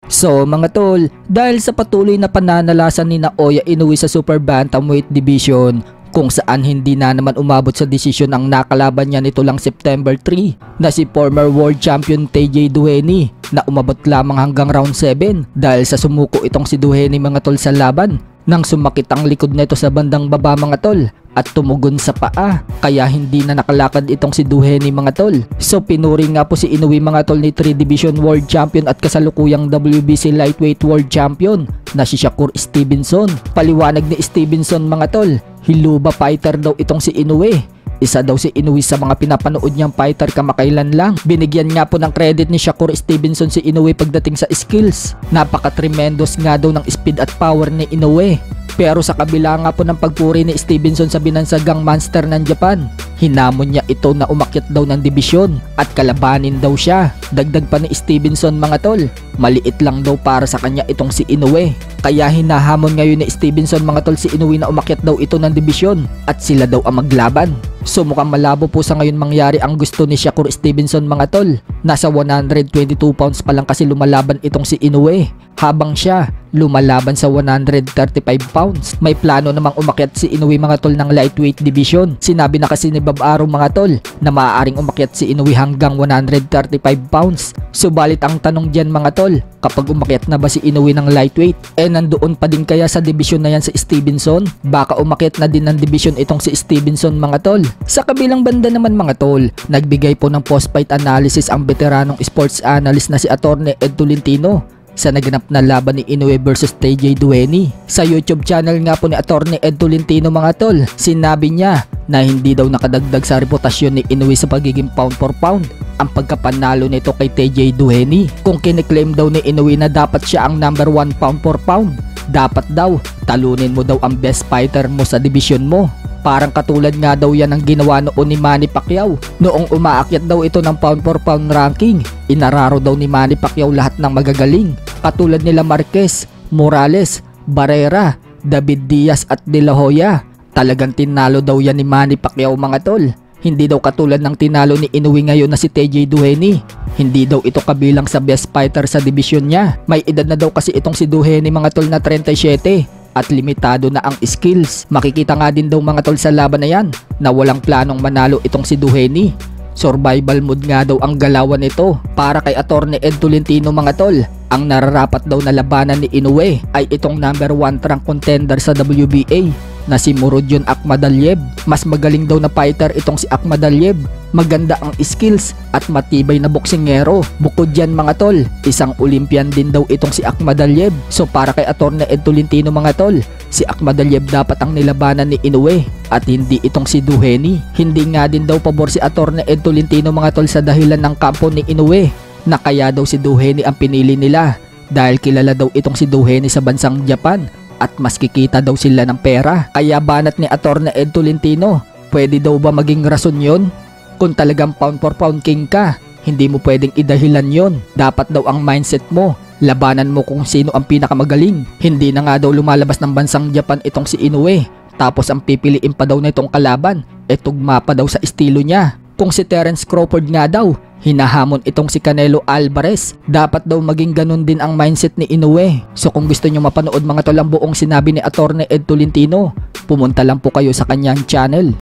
So mga tol, dahil sa patuloy na pananalasan ni Naoya Inoue sa Super Bantamweight Division, kung saan hindi na naman umabot sa desisyon ang nakalaban niya nito lang September 3 na si former world champion TJ Duheny na umabot lamang hanggang round 7 dahil sa sumuko itong si Duheny mga tol sa laban nang sumakit ang likod nito sa bandang baba mga tol at tumugon sa paa kaya hindi na nakalakad itong si Duheny mga tol. So pinuri nga po si Inoue mga tol ni 3 Division World Champion at kasalukuyang WBC Lightweight World Champion na si Shakur Stevenson. Paliwanag ni Stevenson mga tol, hiluba fighter daw itong si Inoue. Isa daw si Inoue sa mga pinapanood niyang fighter kamakailan lang. Binigyan nga po ng credit ni Shakur Stevenson si Inoue pagdating sa skills. Napaka-tremendous nga daw ng speed at power ni Inoue. Pero sa kabila nga po ng pagpuri ni Stevenson sa binansagang monster ng Japan, hinamon niya ito na umakyat daw ng dibisyon at kalabanin daw siya. Dagdag pa ni Stevenson mga tol, maliit lang daw para sa kanya itong si Inoue. Kaya hinahamon ngayon ni Stevenson mga tol si Inoue na umakyat daw ito ng dibisyon at sila daw ang maglaban. So mukhang malabo po sa ngayon mangyari ang gusto ni Shakur Stevenson mga tol. Nasa 122 pounds pa lang kasi lumalaban itong si Inoue. Habang siya lumalaban sa 135 pounds. May plano namang umakyat si Inoue mga tol ng lightweight division. Sinabi na kasi ni Bob Arum mga tol na maaaring umakyat si Inoue hanggang 135 pounds. Subalit ang tanong dyan mga tol, kapag umakyat na ba si Inoue ng lightweight, nandoon pa din kaya sa division na yan si Stevenson? Baka umakyat na din ng division itong si Stevenson mga tol. Sa kabilang banda naman mga tol, nagbigay po ng post-fight analysis ang veteranong sports analyst na si Atty. Ed Tolentino sa naganap na laban ni Inoue versus TJ Duheny. Sa YouTube channel nga po ni Atty. Ed Tolentino mga tol, sinabi niya na hindi daw nakadagdag sa reputasyon ni Inoue sa pagiging pound for pound ang pagkapanalo nito kay TJ Duheny. Kung kiniklaim daw ni Inoue na dapat siya ang number 1 pound for pound, dapat daw talunin mo daw ang best fighter mo sa division mo. Parang katulad nga daw yan ang ginawa noon ni Manny Pacquiao. Noong umaakyat daw ito ng pound for pound ranking, inararo daw ni Manny Pacquiao lahat ng magagaling. Katulad nila Marquez, Morales, Barrera, David Diaz at De La Hoya. Talagang tinalo daw yan ni Manny Pacquiao mga tol. Hindi daw katulad ng tinalo ni Inoue ngayon na si TJ Duheny. Hindi daw ito kabilang sa best fighter sa division niya. May edad na daw kasi itong si Duheny mga tol na 37. At limitado na ang skills. Makikita nga din daw mga tol sa laban na yan na walang planong manalo itong si Duheny. Survival mode nga daw ang galawan nito. Para kay Atty. Ed Tolentino mga tol, ang nararapat daw na labanan ni Inoue ay itong number 1 rank contender sa WBA na si Murodjon Akhmadaliev. Mas magaling daw na fighter itong si Akhmadaliev. Maganda ang skills at matibay na boksingero. Bukod dyan mga tol, isang Olympian din daw itong si Akhmadaliev. So para kay Atty. Ed Tolentino mga tol, si Akhmadaliev dapat ang nilabanan ni Inoue at hindi itong si Duheny. Hindi nga din daw pabor si Atty. Ed Tolentino mga tol sa dahilan ng kampo ni Inoue na kaya daw si Duheny ang pinili nila dahil kilala daw itong si Duheny sa bansang Japan at mas kikita daw sila ng pera. Kaya banat ni Atty. Ed Tolentino, pwede daw ba maging rason yon? Kung talagang pound for pound king ka, hindi mo pwedeng idahilan yon. Dapat daw ang mindset mo, labanan mo kung sino ang pinakamagaling. Hindi na nga daw lumalabas ng bansang Japan itong si Inoue. Tapos ang pipiliin pa daw na itong kalaban, tugma pa daw sa estilo niya. Kung si Terence Crawford nga daw, hinahamon itong si Canelo Alvarez. Dapat daw maging ganun din ang mindset ni Inoue. So kung gusto nyo mapanood mga tol ang buong sinabi ni Atty. Ed Tolentino, pumunta lang po kayo sa kanyang channel.